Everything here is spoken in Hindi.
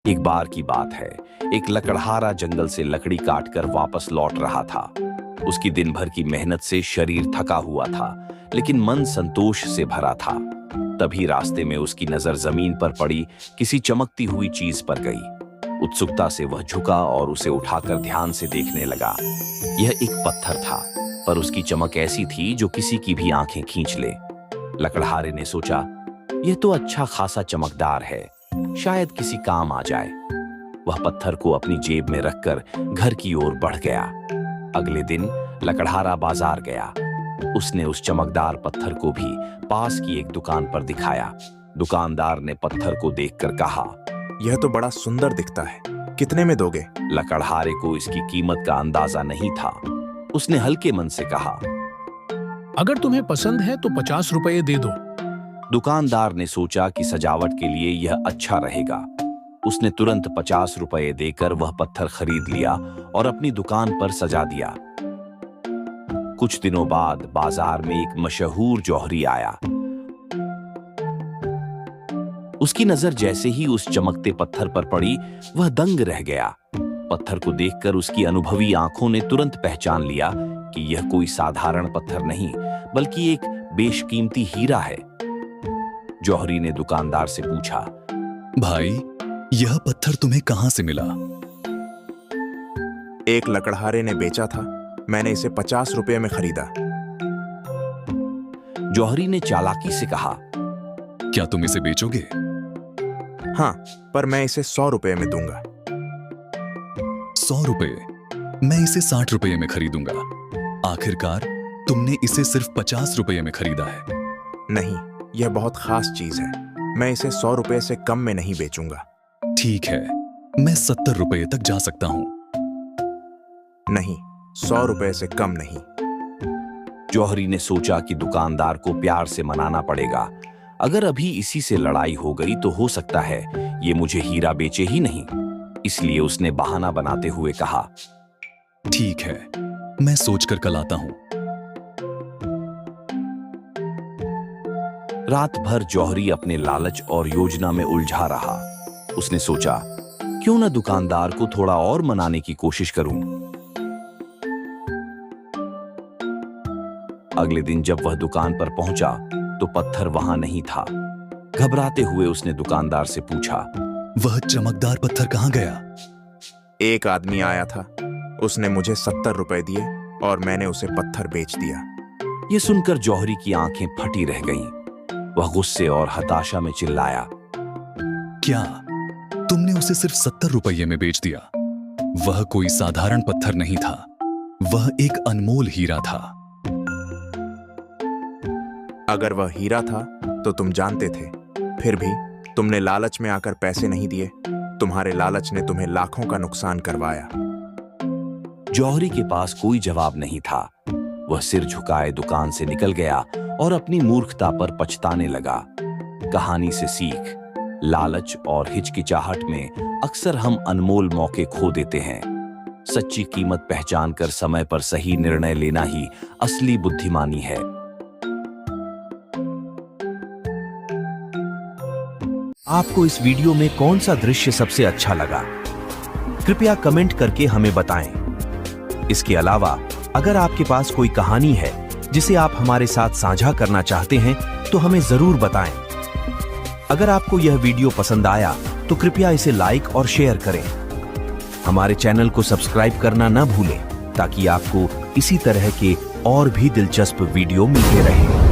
एक बार की बात है, एक लकड़हारा जंगल से लकड़ी काटकर वापस लौट रहा था। उसकी दिन भर की मेहनत से शरीर थका हुआ था, लेकिन मन संतोष से भरा था। तभी रास्ते में उसकी नजर जमीन पर पड़ी किसी चमकती हुई चीज पर गई। उत्सुकता से वह झुका और उसे उठाकर ध्यान से देखने लगा। यह एक पत्थर था, पर उसकी चमक ऐसी थी जो किसी की भी आंखें खींच ले। लकड़हारे ने सोचा, यह तो अच्छा खासा चमकदार है, शायद किसी काम आ जाए। वह पत्थर को अपनी जेब में रखकर घर की ओर बढ़ गया। अगले दिन लकड़हारा बाजार गया। उसने उस चमकदार पत्थर को भी पास की एक दुकान पर दिखाया। दुकानदार ने पत्थर को देखकर कहा, यह तो बड़ा सुंदर दिखता है, कितने में दोगे? लकड़हारे को इसकी कीमत का अंदाजा नहीं था। उसने हल्के मन से कहा, अगर तुम्हें पसंद है तो 50 रुपये दे दो। दुकानदार ने सोचा कि सजावट के लिए यह अच्छा रहेगा। उसने तुरंत 50 रुपये देकर वह पत्थर खरीद लिया और अपनी दुकान पर सजा दिया। कुछ दिनों बाद बाजार में एक मशहूर जौहरी आया। उसकी नजर जैसे ही उस चमकते पत्थर पर पड़ी, वह दंग रह गया। पत्थर को देखकर उसकी अनुभवी आंखों ने तुरंत पहचान लिया कि यह कोई साधारण पत्थर नहीं, बल्कि एक बेशकीमती हीरा है। जौहरी ने दुकानदार से पूछा, भाई, यह पत्थर तुम्हें कहां से मिला? एक लकड़हारे ने बेचा था, मैंने इसे 50 रुपये में खरीदा। जौहरी ने चालाकी से कहा, क्या तुम इसे बेचोगे? हाँ, पर मैं इसे 100 रुपये में दूंगा। 100 रुपये? मैं इसे 60 रुपये में खरीदूंगा। आखिरकार तुमने इसे सिर्फ 50 रुपये में खरीदा है। नहीं, यह बहुत खास चीज है, मैं इसे 100 रुपये से कम में नहीं बेचूंगा। ठीक है, मैं 70 रुपये तक जा सकता हूं। नहीं, 100 रुपये से कम नहीं। जौहरी ने सोचा कि दुकानदार को प्यार से मनाना पड़ेगा। अगर अभी इसी से लड़ाई हो गई तो हो सकता है ये मुझे हीरा बेचे ही नहीं। इसलिए उसने बहाना बनाते हुए कहा, ठीक है, मैं सोचकर कल आता हूं। रात भर जौहरी अपने लालच और योजना में उलझा रहा। उसने सोचा, क्यों न दुकानदार को थोड़ा और मनाने की कोशिश करूं। अगले दिन जब वह दुकान पर पहुंचा तो पत्थर वहां नहीं था। घबराते हुए उसने दुकानदार से पूछा, वह चमकदार पत्थर कहां गया? एक आदमी आया था, उसने मुझे 70 रुपये दिए और मैंने उसे पत्थर बेच दिया। यह सुनकर जौहरी की आंखें फटी रह गईं। वह गुस्से और हताशा में चिल्लाया, क्या तुमने उसे सिर्फ 70 रुपये में बेच दिया? वह कोई साधारण पत्थर नहीं था, वह एक अनमोल हीरा था। अगर वह हीरा था तो तुम जानते थे, फिर भी तुमने लालच में आकर पैसे नहीं दिए। तुम्हारे लालच ने तुम्हें लाखों का नुकसान करवाया। जौहरी के पास कोई जवाब नहीं था। वह सिर झुकाए दुकान से निकल गया और अपनी मूर्खता पर पछताने लगा। कहानी से सीख, लालच और हिचकिचाहट में अक्सर हम अनमोल मौके खो देते हैं। सच्ची कीमत पहचान कर समय पर सही निर्णय लेना ही असली बुद्धिमानी है। आपको इस वीडियो में कौन सा दृश्य सबसे अच्छा लगा? कृपया कमेंट करके हमें बताएं। इसके अलावा अगर आपके पास कोई कहानी है जिसे आप हमारे साथ साझा करना चाहते हैं तो हमें जरूर बताएं। अगर आपको यह वीडियो पसंद आया तो कृपया इसे लाइक और शेयर करें। हमारे चैनल को सब्सक्राइब करना न भूलें ताकि आपको इसी तरह के और भी दिलचस्प वीडियो मिलते रहें।